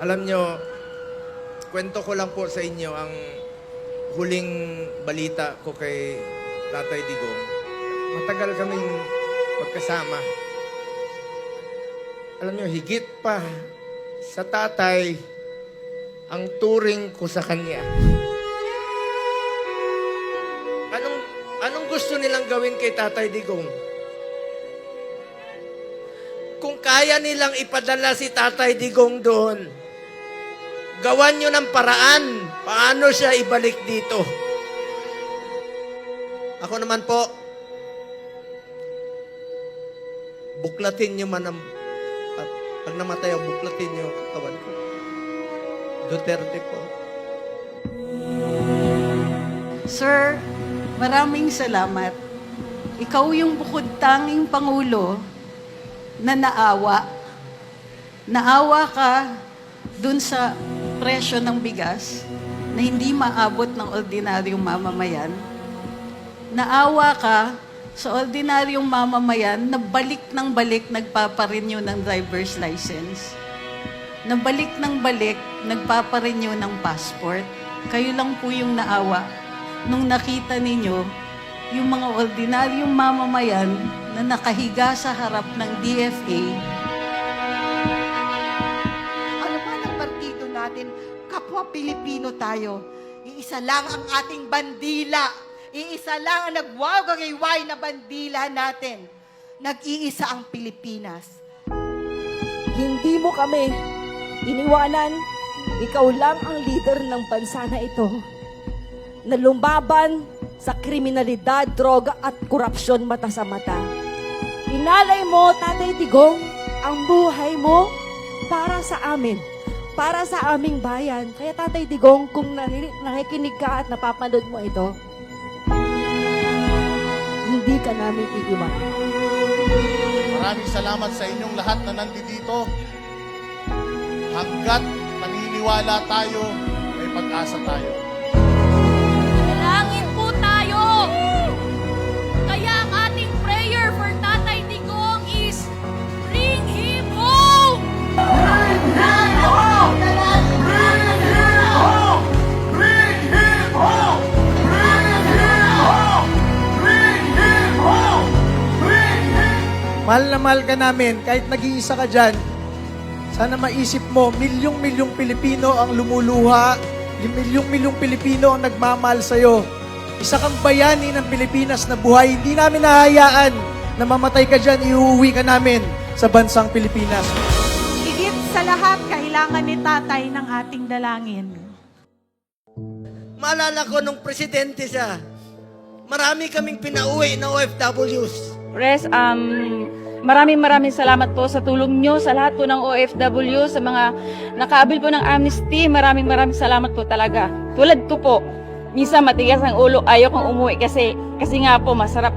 Alam nyo, kwento ko lang po sa inyo ang huling balita ko kay Tatay Digong. Matagal kaming magkasama. Alam nyo, higit pa sa tatay ang turing ko sa kanya. Anong gusto nilang gawin kay Tatay Digong? Kung kaya nilang ipadala si Tatay Digong doon, gawan nyo ng paraan paano siya ibalik dito. Ako naman po, buklatin nyo man ang, pag namatay ako, buklatin nyo ang katawan ko. Duterte po. Sir, maraming salamat. Ikaw yung bukod tanging Pangulo na naawa. Naawa ka dun sa presyo ng bigas na hindi maabot ng ordinaryong mamamayan. Naawa ka sa ordinaryong mamamayan na balik ng balik nagpaparenew ng driver's license. Na balik ng balik nagpaparenew ng passport. Kayo lang po yung naawa nung nakita ninyo yung mga ordinaryong mamamayan na nakahiga sa harap ng DFA. Ano ba ng partido natin? Kapwa Pilipino tayo. Iisa lang ang ating bandila. Iisa lang ang nagwawagayway na bandila natin. Nag-iisa ang Pilipinas. Hindi mo kami iniwanan. Ikaw lang ang leader ng bansa na ito na lumaban sa kriminalidad, droga at korupsyon mata sa mata. Inalay mo, Tatay Digong, ang buhay mo para sa amin, para sa aming bayan. Kaya Tatay Digong, kung nakikinig ka at napapanood mo ito, hindi ka namin iiwan. Maraming salamat sa inyong lahat na nandito. Hanggat naniniwala tayo, may pag-asa tayo. Dalangin po tayo! Kaya ang ating prayer for Tatay Digong is, bring him home! Bring him home! Bring him home! Bring him home! Bring him home! Bring him home! Bring him. Mahal na mahal ka namin, kahit nag-iisa ka dyan, sana maisip mo, milyong-milyong Pilipino ang lumuluha, milyong-milyong Pilipino ang nagmamahal sa'yo. Isa kang bayani ng Pilipinas na buhay. Hindi namin nahahayaan na mamatay ka dyan, iuwi ka namin sa bansang Pilipinas. Higit sa lahat, kailangan ni Tatay ng ating dalangin. Maalala ko nung presidente siya, marami kaming pinauwi na OFWs. Res, maraming salamat po sa tulong nyo sa lahat po ng OFW, sa mga nakaabil po ng amnesty. Maraming salamat po talaga. Tulad ko po, minsan matigas ang ulo, ayaw kong umuwi kasi nga po masarap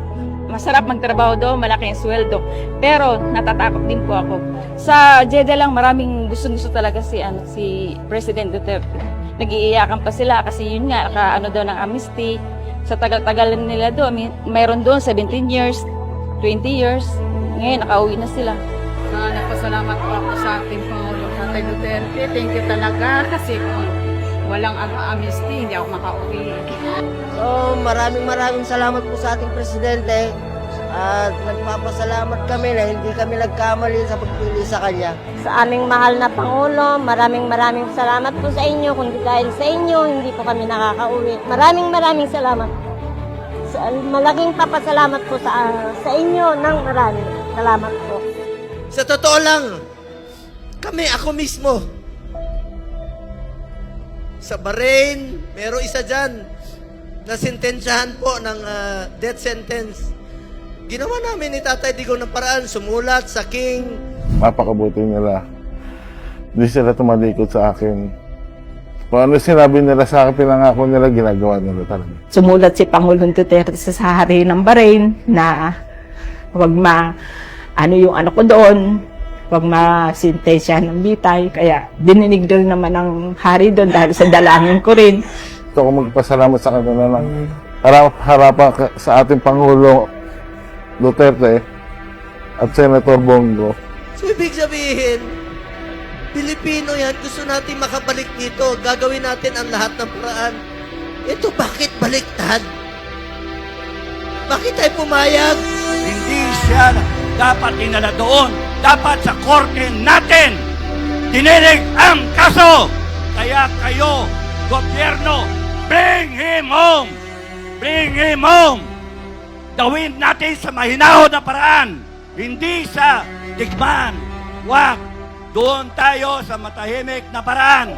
magtrabaho doon, malaki ang sweldo. Pero natatakot din po ako. Sa Jeddah lang maraming gusto talaga si President Duterte. Nag-iiyakan pa sila kasi yun nga, daw ng amnesty. Sa tagal-tagal nila doon, mayroon doon 17 years, 20 years. Ngayon, nakauwi na sila. Nagpasalamat po ako sa ating Pangulong Tatay Duterte. Thank you talaga kasi kung walang amnesty, hindi ako makauwi. So, maraming salamat po sa ating presidente at nagpapasalamat kami na hindi kami nagkamali sa pagpili sa kanya. Sa aming mahal na Pangulo, maraming salamat po sa inyo. Kundi dahil sa inyo, hindi po kami nakakauwi. Maraming salamat. Malaking papasalamat po sa inyo ng marami. Salamat po. Sa totoo lang, ako mismo, sa Bahrain, meron isa dyan na sentensyahan po ng death sentence. Ginawa namin ni Tatay Digong ng paraan, sumulat sa king. Mapakabuti nila. Hindi sila tumalikod sa akin. Kung ano sinabi nila sa akin, pinangako nila, ginagawa nila talaga. Sumulat si Pangulong Duterte sa hari ng Bahrain na wag yung ano ko doon, wag masintensya ng bitay. Kaya dininig doon naman ng hari doon dahil sa dalangin ko rin. Gusto ko magpasalamat sa kanila ng harapan sa ating Pangulo Duterte at Senator Bongo. So, ibig sabihin, Pilipino yan, gusto natin makabalik dito. Gagawin natin ang lahat ng paraan. Ito, bakit baliktad? Bakit tayo pumayag? Hindi siya dapat dinala doon. Dapat sa korte natin dininig ang kaso. Kaya kayo, gobyerno, bring him home! Bring him home! Gawin natin sa mahinahon na paraan. Hindi sa digmaan. Wag! Doon tayo sa matahimik na paraan.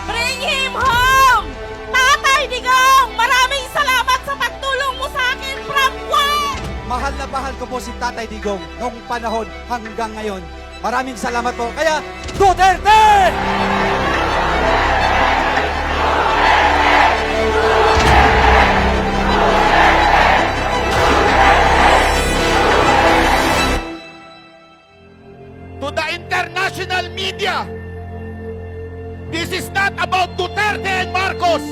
Bring him home! Tatay Digong, maraming salamat sa pagtulong mo sa akin from work! Mahal na mahal ko po si Tatay Digong noong panahon hanggang ngayon. Maraming salamat po. Kaya, Duterte! To the international media, this is not about Duterte and Marcos.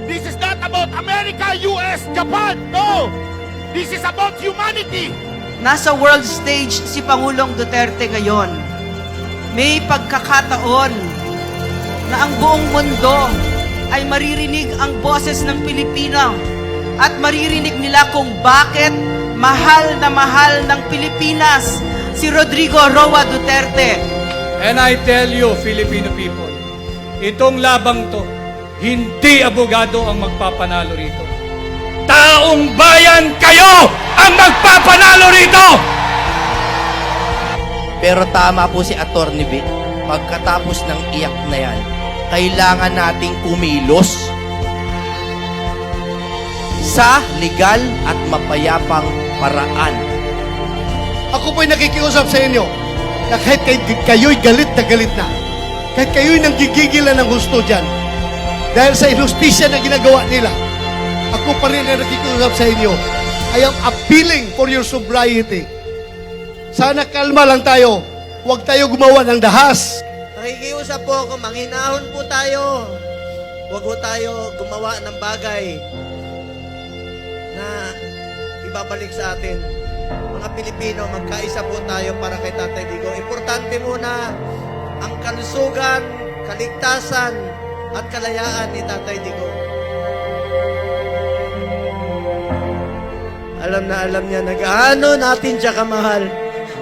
This is not about America, US, Japan. No! This is about humanity. Nasa world stage si Pangulong Duterte ngayon. May pagkakataon na ang buong mundo ay maririnig ang boses ng Pilipino at maririnig nila kung bakit mahal ng Pilipinas si Rodrigo Roa Duterte. And I tell you, Filipino people, itong labang to, hindi abogado ang magpapanalo rito. Taong bayan kayo ang magpapanalo rito! Pero tama po si Atty. Vic. Pagkatapos ng iyak na yan, kailangan nating kumilos sa legal at mapayapang paraan. Ako po'y nakikiusap sa inyo na kahit kayo'y galit na, kahit kayo'y nanggigigilan ng gusto dyan, dahil sa inustisya na ginagawa nila, ako pa rin na nakikiusap sa inyo. I am appealing for your sobriety. Sana kalma lang tayo. Huwag tayo gumawa ng dahas. Nakikiusap po ako, manghinahon po tayo. Huwag po tayo gumawa ng bagay na ibabalik sa atin. Mga Pilipino, magkaisa po tayo para kay Tatay Digong. Importante muna ang kalusugan, kaligtasan, at kalayaan ni Tatay Digong. Alam na alam niya na gaano natin siya kamahal.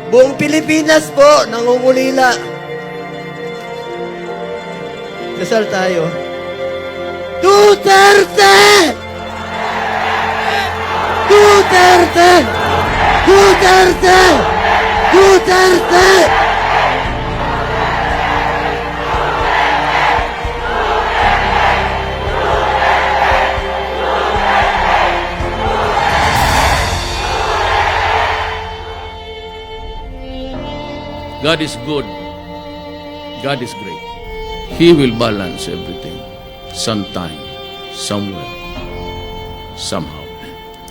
Buong Pilipinas po, nangungulila. Dasal tayo. Duterte! Duterte! Duterte! Duterte! God is good. God is great. He will balance everything. Sometime, somewhere, somehow.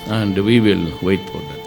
And we will wait for that.